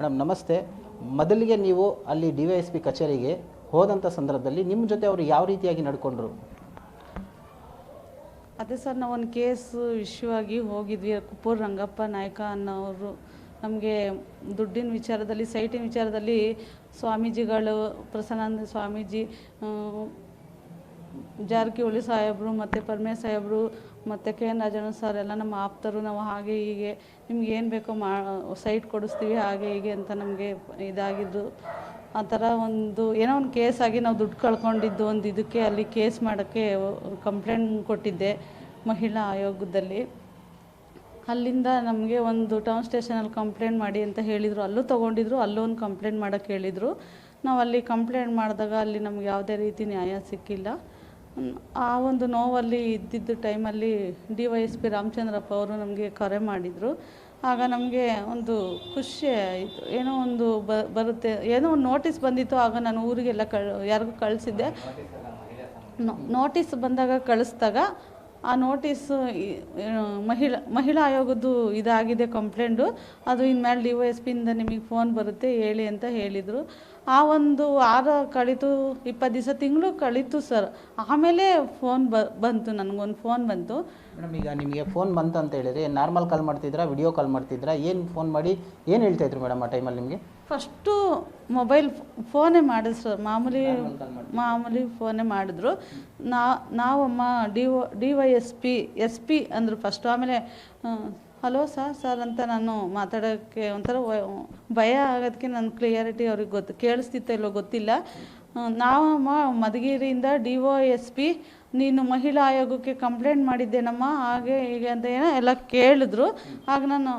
Madam ನಮಸ್ತೆ. ಮೊದಲಿಗೆ ನೀವು ಅಲ್ಲಿ DYSP ಕಚೇರಿಗೆ ಹೋದಂಥ ಸಂದರ್ಭದಲ್ಲಿ ನಿಮ್ಮ ಜೊತೆ ಅವರು ಯಾವ ರೀತಿಯಾಗಿ ನಡ್ಕೊಂಡ್ರು? ಅದೇ ಸರ್, ನಾವು ಒಂದು ಕೇಸು ಇಶ್ಯೂ ಆಗಿ ಹೋಗಿದ್ವಿ. ಕುಪ್ಪೂರು ರಂಗಪ್ಪ ನಾಯಕ ಅನ್ನೋರು ನಮಗೆ ದುಡ್ಡಿನ ವಿಚಾರದಲ್ಲಿ, ಸೈಟಿನ ವಿಚಾರದಲ್ಲಿ ಸ್ವಾಮೀಜಿಗಳು, ಪ್ರಸನ್ನಾನಂದ ಸ್ವಾಮೀಜಿ, ಜಾರಕಿಹೊಳಿ ಸಾಹೇಬರು ಮತ್ತು ಪರಮೇಶ್ ಸಾಹೇಬರು ಮತ್ತು KN ರಾಜಣ್ಣ ಸರ್ ಎಲ್ಲ ನಮ್ಮ ಆಪ್ತರು. ನಾವು ಹಾಗೆ ಹೀಗೆ ನಿಮ್ಗೆ ಏನು ಬೇಕೋ ಸೈಟ್ ಕೊಡಿಸ್ತೀವಿ ಹಾಗೆ ಹೀಗೆ ಅಂತ ನಮಗೆ ಇದಾಗಿದ್ದು. ಆ ಥರ ಏನೋ ಒಂದು ಕೇಸ್ ಆಗಿ ನಾವು ದುಡ್ಡು ಕಳ್ಕೊಂಡಿದ್ದು ಒಂದು ಇದಕ್ಕೆ ಅಲ್ಲಿ ಕೇಸ್ ಮಾಡೋಕ್ಕೆ ಕಂಪ್ಲೇಂಟ್ ಕೊಟ್ಟಿದ್ದೆ ಮಹಿಳಾ ಆಯೋಗದಲ್ಲಿ. ಅಲ್ಲಿಂದ ನಮಗೆ ಒಂದು ಟೌನ್ ಸ್ಟೇಷನಲ್ಲಿ ಕಂಪ್ಲೇಂಟ್ ಮಾಡಿ ಅಂತ ಹೇಳಿದರು. ಅಲ್ಲೂ ತೊಗೊಂಡಿದ್ರು, ಅಲ್ಲೂ ಒಂದು ಕಂಪ್ಲೇಂಟ್ ಮಾಡೋಕ್ಕೆ ಹೇಳಿದರು. ನಾವು ಅಲ್ಲಿ ಕಂಪ್ಲೇಂಟ್ ಮಾಡಿದಾಗ ಅಲ್ಲಿ ನಮ್ಗೆ ಯಾವುದೇ ರೀತಿ ನ್ಯಾಯ ಸಿಕ್ಕಿಲ್ಲ. ಆ ಒಂದು ನೋವಲ್ಲಿ ಇದ್ದಿದ್ದ ಟೈಮಲ್ಲಿ DYSP ರಾಮಚಂದ್ರಪ್ಪ ಅವರು ನಮಗೆ ಕರೆ ಮಾಡಿದರು. ಆಗ ನಮಗೆ ಒಂದು ಖುಷಿ ಆಯಿತು. ಏನೋ ಒಂದು ಬರುತ್ತೆ, ಏನೋ ಒಂದು ನೋಟಿಸ್ ಬಂದಿತ್ತು. ಆಗ ನಾನು ಊರಿಗೆಲ್ಲ ಯಾರಿಗೂ ಕಳಿಸಿದ್ದೆ. ನೋಟಿಸ್ ಬಂದಾಗ ಕಳಿಸ್ದಾಗ ಆ ನೋಟಿಸು ಮಹಿಳಾ ಆಯೋಗದ್ದು ಇದಾಗಿದೆ ಕಂಪ್ಲೇಂಟು, ಅದು ಇನ್ಮೇಲೆ DYSPಯಿಂದ ನಿಮಗೆ ಫೋನ್ ಬರುತ್ತೆ ಹೇಳಿ ಅಂತ ಹೇಳಿದರು. ಆ ಒಂದು ವಾರ ಕಳೀತು, 20 ದಿವಸ, ತಿಂಗಳು ಕಳೀತು ಸರ್. ಆಮೇಲೆ ಫೋನ್ ಬಂತು, ನನಗೊಂದು ಫೋನ್ ಬಂತು. ಮೇಡಮ್, ಈಗ ನಿಮಗೆ ಫೋನ್ ಬಂತು ಅಂತ ಹೇಳಿದ್ರೆ ನಾರ್ಮಲ್ ಕಾಲ್ ಮಾಡ್ತಿದ್ರಾ, ವಿಡಿಯೋ ಕಾಲ್ ಮಾಡ್ತಿದ್ರಾ, ಏನು ಫೋನ್ ಮಾಡಿ ಏನು ಹೇಳ್ತಾಯಿದ್ರು ಮೇಡಮ್ ಆ ಟೈಮಲ್ಲಿ ನಿಮಗೆ? ಫಸ್ಟು ಮೊಬೈಲ್ ಫೋನೇ ಮಾಡಿದ್ರು ಸರ್, ಮಾಮೂಲಿ ಫೋನೇ ಮಾಡಿದ್ರು. ನಾವಮ್ಮ DYSP SP ಅಂದರು ಫಸ್ಟು. ಆಮೇಲೆ ಹಲೋ ಸರ್ ಅಂತ ನಾನು ಮಾತಾಡೋಕ್ಕೆ ಒಂಥರ ಭಯ ಆಗೋದಕ್ಕೆ ನನ್ನ ಕ್ಲಿಯರಿಟಿ ಅವ್ರಿಗೆ ಕೇಳಿಸ್ತಿತ್ತೋ ಇಲ್ಲೋ ಗೊತ್ತಿಲ್ಲ. ನಾವಮ್ಮ ಮಧುಗಿರಿಯಿಂದ DYSP, ನೀನು ಮಹಿಳಾ ಆಯೋಗಕ್ಕೆ ಕಂಪ್ಲೇಂಟ್ ಮಾಡಿದ್ದೇನಮ್ಮ ಹಾಗೆ ಹೀಗೆ ಅಂತ ಏನೋ ಎಲ್ಲ ಕೇಳಿದ್ರು. ಆಗ ನಾನು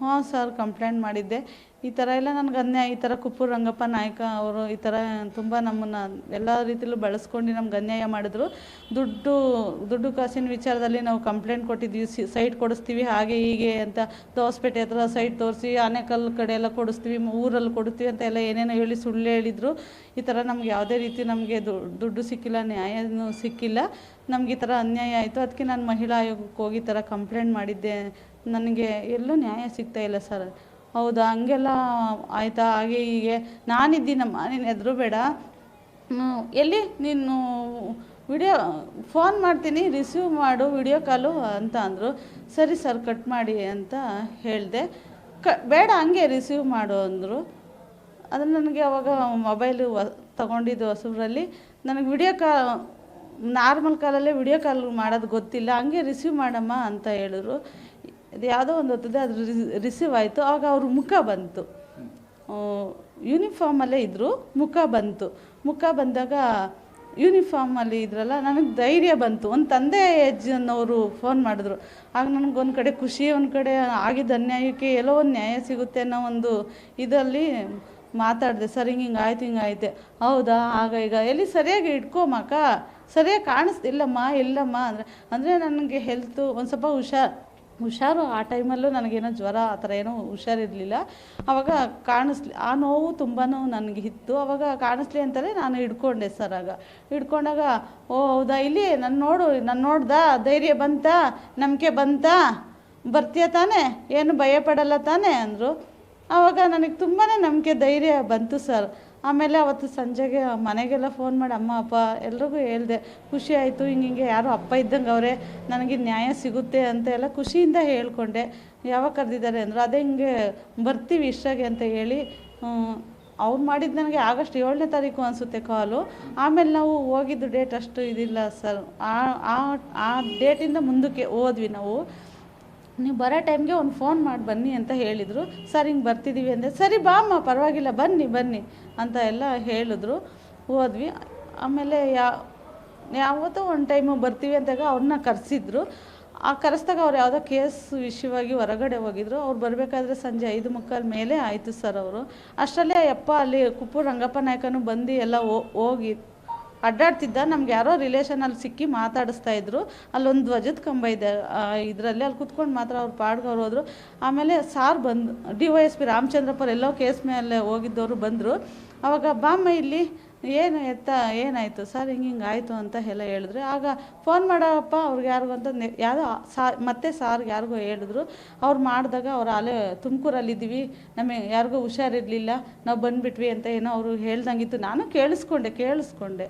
ಹಾಂ ಸರ್ ಕಂಪ್ಲೇಂಟ್ ಮಾಡಿದ್ದೆ, ಈ ಥರ ಎಲ್ಲ ನನಗೆ ಅನ್ಯಾಯ, ಈ ಥರ ಕುಪ್ಪೂರು ರಂಗಪ್ಪ ನಾಯಕ ಅವರು ಈ ಥರ ತುಂಬ ನಮ್ಮನ್ನು ಎಲ್ಲ ರೀತಿಯಲ್ಲೂ ಬಳಸ್ಕೊಂಡು ನಮ್ಗೆ ಅನ್ಯಾಯ ಮಾಡಿದ್ರು. ದುಡ್ಡು ಕಾಸಿನ ವಿಚಾರದಲ್ಲಿ ನಾವು ಕಂಪ್ಲೇಂಟ್ ಕೊಟ್ಟಿದ್ವಿ, ಸೈಟ್ ಕೊಡಿಸ್ತೀವಿ ಹಾಗೆ ಹೀಗೆ ಅಂತ, ಹೊಸಪೇಟೆ ಹತ್ರ ಸೈಟ್ ತೋರಿಸಿ, ಆನೇಕಲ್ ಕಡೆ ಎಲ್ಲ ಕೊಡಿಸ್ತೀವಿ, ಊರಲ್ಲಿ ಕೊಡ್ತೀವಿ ಅಂತ ಎಲ್ಲ ಏನೇನೋ ಹೇಳಿ ಸುಳ್ಳು ಹೇಳಿದರು. ಈ ಥರ ನಮ್ಗೆ ಯಾವುದೇ ರೀತಿ ನಮಗೆ ದುಡ್ಡು ಸಿಕ್ಕಿಲ್ಲ, ನ್ಯಾಯನೂ ಸಿಕ್ಕಿಲ್ಲ, ನಮ್ಗೆ ಈ ಥರ ಅನ್ಯಾಯ ಆಯಿತು. ಅದಕ್ಕೆ ನಾನು ಮಹಿಳಾ ಆಯೋಗಕ್ಕೆ ಹೋಗಿ ಈ ಥರ ಕಂಪ್ಲೇಂಟ್ ಮಾಡಿದ್ದೆ, ನನಗೆ ಎಲ್ಲೂ ನ್ಯಾಯ ಸಿಗ್ತಾಯಿಲ್ಲ ಸರ್. ಹೌದಾ, ಹಂಗೆಲ್ಲ ಆಯಿತಾ, ಹಾಗೆ ಹೀಗೆ ನಾನಿದ್ದೀನಮ್ಮ, ನೀನು ಹೆದರಬೇಡ, ಎಲ್ಲಿ ನೀನು ಫೋನ್ ಮಾಡ್ತೀನಿ ರಿಸೀವ್ ಮಾಡು ವಿಡಿಯೋ ಕಾಲು ಅಂತ ಅಂದರು. ಸರಿ ಸರ್ ಕಟ್ ಮಾಡಿ ಅಂತ ಹೇಳಿದೆ. ಬೇಡ ಹಂಗೆ ರಿಸೀವ್ ಮಾಡು ಅಂದರು. ಅದು ನನಗೆ ಅವಾಗ ಮೊಬೈಲು ತೊಗೊಂಡಿದ್ದು ಹೊಸಬ್ರಲ್ಲಿ, ನನಗೆ ನಾರ್ಮಲ್ ಕಾಲಲ್ಲೇ ವಿಡಿಯೋ ಕಾಲ್ ಮಾಡೋದು ಗೊತ್ತಿಲ್ಲ, ಹಂಗೆ ರಿಸೀವ್ ಮಾಡಮ್ಮ ಅಂತ ಹೇಳಿದ್ರು. ಇದು ಯಾವುದೋ ಒಂದು ಹೊತ್ತದೆ ಅದು ರಿಸೀವ್ ಆಯಿತು. ಆವಾಗ ಅವ್ರ ಮುಖ ಬಂತು, ಯೂನಿಫಾರ್ಮಲ್ಲೇ ಇದ್ದರು, ಮುಖ ಬಂದಾಗ ಯೂನಿಫಾರ್ಮಲ್ಲಿ ಇದ್ರಲ್ಲ, ನನಗೆ ಧೈರ್ಯ ಬಂತು. ಒಂದು ತಂದೆ ಅನ್ನೋರು ಫೋನ್ ಮಾಡಿದ್ರು. ಆಗ ನನಗೊಂದು ಕಡೆ ಖುಷಿ, ಒಂದು ಕಡೆ ಆಗಿದ್ದ ಅನ್ಯಾಯಕ್ಕೆ ಎಲ್ಲೋ ಒಂದು ನ್ಯಾಯ ಸಿಗುತ್ತೆ ಅನ್ನೋ ಒಂದು ಇದರಲ್ಲಿ ಮಾತಾಡಿದೆ. ಸರ್ ಹಿಂಗಾಯ್ತೆ, ಹೌದಾ, ಆಗ ಈಗ ಎಲ್ಲಿ ಸರಿಯಾಗಿ ಇಟ್ಕೊಮಕ್ಕ, ಸರಿಯಾಗಿ ಕಾಣಿಸ್ತಿಲ್ಲಮ್ಮ, ಇಲ್ಲಮ್ಮ ಅಂದರೆ ನನಗೆ ಹೆಲ್ತು ಒಂದು ಸ್ವಲ್ಪ ಹುಷಾರು. ಆ ಟೈಮಲ್ಲೂ ನನಗೇನೋ ಜ್ವರ ಆ ಥರ ಏನೋ ಹುಷಾರಿರಲಿಲ್ಲ. ಆವಾಗ ಆ ನೋವು ತುಂಬಾ ನನಗೆ ಇತ್ತು. ಆವಾಗ ಕಾಣಿಸ್ಲಿ ಅಂತಲೇ ನಾನು ಹಿಡ್ಕೊಂಡೆ ಸರ್. ಆಗ ಹಿಡ್ಕೊಂಡಾಗ ಓ ಹೌದಾ, ಇಲ್ಲಿ ನಾನು ನೋಡ್ದಾ, ಧೈರ್ಯ ಬಂತಾ, ನಂಬಿಕೆ ಬಂತಾ, ಬರ್ತೀಯ ತಾನೇ, ಏನು ಭಯಪಡಲ್ಲ ತಾನೇ ಅಂದರು. ಆವಾಗ ನನಗೆ ತುಂಬಾ ನಂಬಿಕೆ, ಧೈರ್ಯ ಬಂತು ಸರ್. ಆಮೇಲೆ ಅವತ್ತು ಸಂಜೆಗೆ ಮನೆಗೆಲ್ಲ ಫೋನ್ ಮಾಡಿ ಅಮ್ಮ ಅಪ್ಪ ಎಲ್ರಿಗೂ ಹೇಳಿದೆ. ಖುಷಿ ಆಯಿತು, ಹಿಂಗೆ ಯಾರೋ ಅಪ್ಪ ಇದ್ದಂಗೆ ಅವರೇ, ನನಗೆ ನ್ಯಾಯ ಸಿಗುತ್ತೆ ಅಂತ ಎಲ್ಲ ಖುಷಿಯಿಂದ ಹೇಳ್ಕೊಂಡೆ. ಯಾವಾಗ ಕರೆದಿದ್ದಾರೆ ಅಂದರು. ಅದೇ ಹಿಂಗೆ ಬರ್ತೀವಿ ಇಷ್ಟಾಗೆ ಅಂತ ಹೇಳಿ ಅವ್ರು ಮಾಡಿದ್ದು ನನಗೆ ಆಗಸ್ಟ್ 7ನೇ ತಾರೀಕು ಅನಿಸುತ್ತೆ ಕಾಲು. ಆಮೇಲೆ ನಾವು ಹೋಗಿದ್ದು ಡೇಟ್ ಅಷ್ಟು ಇದಿಲ್ಲ ಸರ್. ಆ ಡೇಟಿಂದ ಮುಂದಕ್ಕೆ ಹೋದ್ವಿ ನಾವು. ನೀವು ಬರೋ ಟೈಮ್ಗೆ ಒಂದು ಫೋನ್ ಮಾಡಿ ಬನ್ನಿ ಅಂತ ಹೇಳಿದರು. ಸರ್ ಹಿಂಗೆ ಬರ್ತಿದ್ದೀವಿ ಅಂದೆ. ಸರಿ ಬಾ ಅಮ್ಮ, ಪರವಾಗಿಲ್ಲ, ಬನ್ನಿ ಅಂತ ಎಲ್ಲ ಹೇಳಿದ್ರು. ಹೋದ್ವಿ. ಆಮೇಲೆ ಯಾವತ್ತೋ ಒಂದು ಟೈಮು ಬರ್ತೀವಿ ಅಂತಾಗ ಅವ್ರನ್ನ ಕರೆಸಿದ್ರು. ಆ ಕರೆಸ್ದಾಗ ಅವ್ರು ಯಾವುದೋ ಕೇಸ್ ವಿಷಯವಾಗಿ ಹೊರಗಡೆ ಹೋಗಿದ್ರು. ಅವ್ರು ಬರಬೇಕಾದ್ರೆ ಸಂಜೆ 5:15 ಮೇಲೆ ಆಯಿತು ಸರ್. ಅವರು ಅಷ್ಟರಲ್ಲೇ ಅಲ್ಲಿ ಕುಪ್ಪೂರು ರಂಗಪ್ಪ ನಾಯಕನೂ ಬಂದು ಎಲ್ಲ ಹೋಗಿ ಅಡ್ಡಾಡ್ತಿದ್ದ. ನಮ್ಗೆ ಯಾರೋ ರಿಲೇಷನಲ್ಲಿ ಸಿಕ್ಕಿ ಮಾತಾಡಿಸ್ತಾಯಿದ್ರು. ಅಲ್ಲೊಂದು ಧ್ವಜದ ಕಂಬ ಇದೆ ಇದರಲ್ಲಿ, ಅಲ್ಲಿ ಕುತ್ಕೊಂಡು ಮಾತ್ರ ಅವ್ರು ಪಾಡ್ಗೆ ಅವ್ರು ಹೋದರು. ಆಮೇಲೆ ಸಾರ್ DYSP ರಾಮಚಂದ್ರಪ್ಪ ಎಲ್ಲೋ ಕೇಸ್ ಮೇಲೆ ಹೋಗಿದ್ದವರು ಬಂದರು. ಆವಾಗ ಬಾಮ್ಮ ಇಲ್ಲಿ ಏನು ಏನಾಯಿತು ಸರ್ ಹಿಂಗೆ ಆಯಿತು ಅಂತ ಎಲ್ಲ ಹೇಳಿದ್ರೆ, ಆಗ ಫೋನ್ ಮಾಡಪ್ಪ ಅವ್ರಿಗೆ ಯಾರಿಗೂ ಅಂತ ಯಾವುದೋ ಮತ್ತೆ ಸಾರ್ಗೆ ಯಾರಿಗೋ ಹೇಳಿದ್ರು. ಅವ್ರು ಮಾಡಿದಾಗ ಅವ್ರು ಅಲ್ಲೇ ತುಮಕೂರಲ್ಲಿದ್ದೀವಿ, ನಮಗೆ ಯಾರಿಗೂ ಹುಷಾರಿರಲಿಲ್ಲ, ನಾವು ಬಂದುಬಿಟ್ವಿ ಅಂತ ಏನೋ ಅವರು ಹೇಳ್ದಂಗಿತ್ತು. ನಾನು ಕೇಳಿಸ್ಕೊಂಡೆ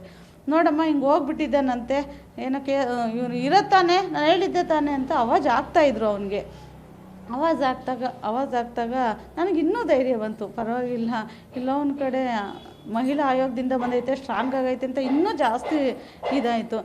ನೋಡಮ್ಮ ಹಿಂಗೆ ಹೋಗ್ಬಿಟ್ಟಿದ್ದಾನಂತೆ, ಏನಕ್ಕೆ ಇವನು ಇರತ್ತಾನೆ, ನಾನು ಹೇಳಿದ್ದೆ ತಾನೆ ಅಂತ ಅವಾಜ್ ಆಗ್ತಾಯಿದ್ರು ಅವನಿಗೆ. ಆವಾಜ್ ಆಗ್ತಾಗ ನನಗೆ ಇನ್ನೂ ಧೈರ್ಯ ಬಂತು, ಪರವಾಗಿಲ್ಲ ಇಲ್ಲ ಒಂದು ಕಡೆ ಮಹಿಳಾ ಆಯೋಗದಿಂದ ಬಂದೈತೆ, ಸ್ಟ್ರಾಂಗ್ ಆಗೈತೆ ಅಂತ ಇನ್ನೂ ಜಾಸ್ತಿ ಇದಾಯಿತು.